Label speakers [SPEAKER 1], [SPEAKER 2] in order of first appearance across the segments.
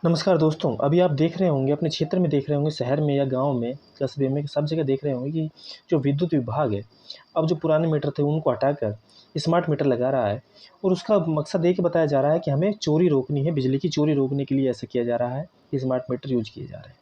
[SPEAKER 1] नमस्कार दोस्तों, अभी आप देख रहे होंगे अपने क्षेत्र में देख रहे होंगे, शहर में या गाँव में, कस्बे में, सब जगह देख रहे होंगे कि जो विद्युत विभाग है, अब जो पुराने मीटर थे उनको हटाकर स्मार्ट मीटर लगा रहा है और उसका मकसद ये कि बताया जा रहा है कि हमें चोरी रोकनी है, बिजली की चोरी रोकने के लिए ऐसा किया जा रहा है, स्मार्ट मीटर यूज़ किए जा रहे हैं।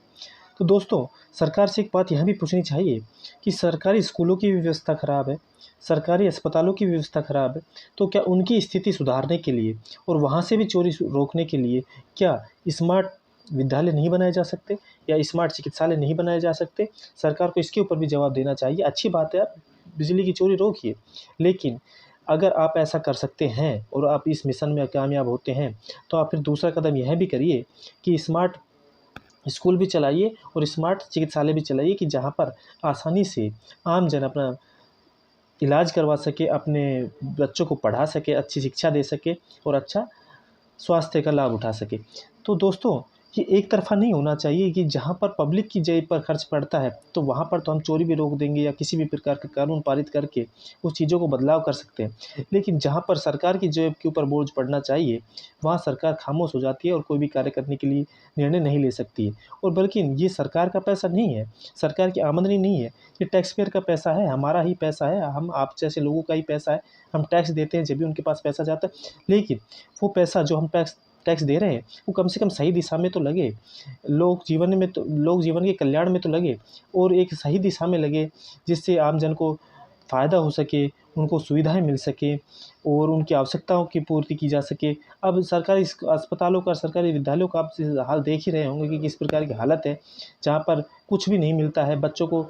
[SPEAKER 1] तो दोस्तों, सरकार से एक बात यह भी पूछनी चाहिए कि सरकारी स्कूलों की भी व्यवस्था ख़राब है, सरकारी अस्पतालों की व्यवस्था ख़राब है, तो क्या उनकी स्थिति सुधारने के लिए और वहाँ से भी चोरी रोकने के लिए क्या स्मार्ट विद्यालय नहीं बनाए जा सकते या स्मार्ट चिकित्सालय नहीं बनाए जा सकते? सरकार को इसके ऊपर भी जवाब देना चाहिए। अच्छी बात है, आप बिजली की चोरी रोकिए, लेकिन अगर आप ऐसा कर सकते हैं और आप इस मिशन में कामयाब होते हैं, तो आप फिर दूसरा कदम यह भी करिए कि स्मार्ट स्कूल भी चलाइए और स्मार्ट चिकित्सालय भी चलाइए कि जहाँ पर आसानी से आम जन अपना इलाज करवा सके, अपने बच्चों को पढ़ा सके, अच्छी शिक्षा दे सके और अच्छा स्वास्थ्य का लाभ उठा सके। तो दोस्तों, ये एक तरफ़ा नहीं होना चाहिए कि जहाँ पर पब्लिक की जेब पर खर्च पड़ता है, तो वहाँ पर तो हम चोरी भी रोक देंगे या किसी भी प्रकार का कानून पारित करके उस चीज़ों को बदलाव कर सकते हैं। लेकिन जहाँ पर सरकार की जेब के ऊपर बोझ पड़ना चाहिए, वहाँ सरकार खामोश हो जाती है और कोई भी कार्य करने के लिए निर्णय नहीं ले सकती है। और बल्कि ये सरकार का पैसा नहीं है, सरकार की आमदनी नहीं है, ये टैक्स पेयर का पैसा है, हमारा ही पैसा है, हम आप जैसे लोगों का ही पैसा है। हम टैक्स देते हैं जब भी उनके पास पैसा जाता है। लेकिन वो पैसा जो हम टैक्स टैक्स दे रहे हैं, वो कम से कम सही दिशा में तो लगे, लोग जीवन के कल्याण में तो लगे और एक सही दिशा में लगे, जिससे आम जन को फ़ायदा हो सके, उनको सुविधाएँ मिल सकें और उनकी आवश्यकताओं की पूर्ति की जा सके। अब सरकारी अस्पतालों का, सरकारी विद्यालयों का आप हाल देख ही रहे होंगे कि किस प्रकार की हालत है, जहाँ पर कुछ भी नहीं मिलता है। बच्चों को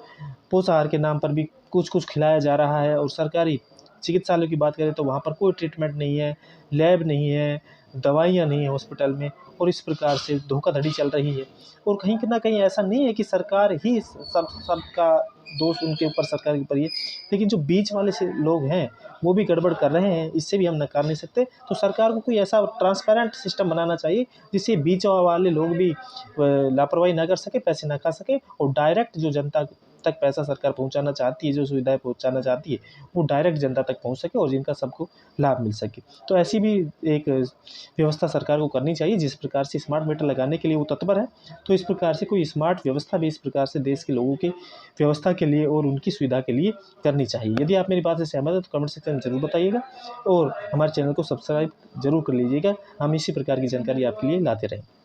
[SPEAKER 1] पोषाहार के नाम पर भी कुछ-कुछ खिलाया जा रहा है और सरकारी चिकित्सालयों की बात करें तो वहाँ पर कोई ट्रीटमेंट नहीं है, लैब नहीं है, दवाइयाँ नहीं है हॉस्पिटल में और इस प्रकार से धोखाधड़ी चल रही है। और कहीं न कहीं ऐसा नहीं है कि सरकार ही सबका दोष उनके ऊपर, सरकार के ऊपर ही है, लेकिन जो बीच वाले से लोग हैं, वो भी गड़बड़ कर रहे हैं, इससे भी हम नकार नहीं सकते। तो सरकार को कोई ऐसा ट्रांसपेरेंट सिस्टम बनाना चाहिए, जिससे बीच वाले लोग भी लापरवाही ना कर सकें, पैसे ना खा सकें और डायरेक्ट जो जनता तक पैसा सरकार पहुँचाना चाहती है, जो सुविधाएँ पहुँचाना चाहती है, वो डायरेक्ट जनता तक पहुँच सके और जिनका सबको लाभ मिल सके। तो ऐसी भी एक व्यवस्था सरकार को करनी चाहिए, जिस प्रकार से स्मार्ट मीटर लगाने के लिए वो तत्पर है, तो इस प्रकार से कोई स्मार्ट व्यवस्था भी इस प्रकार से देश के लोगों के व्यवस्था के लिए और उनकी सुविधा के लिए करनी चाहिए। यदि आप मेरी बात से सहमत हैं तो कमेंट सेक्शन में ज़रूर बताइएगा और हमारे चैनल को सब्सक्राइब ज़रूर कर लीजिएगा। हम इसी प्रकार की जानकारी आपके लिए लाते रहेंगे।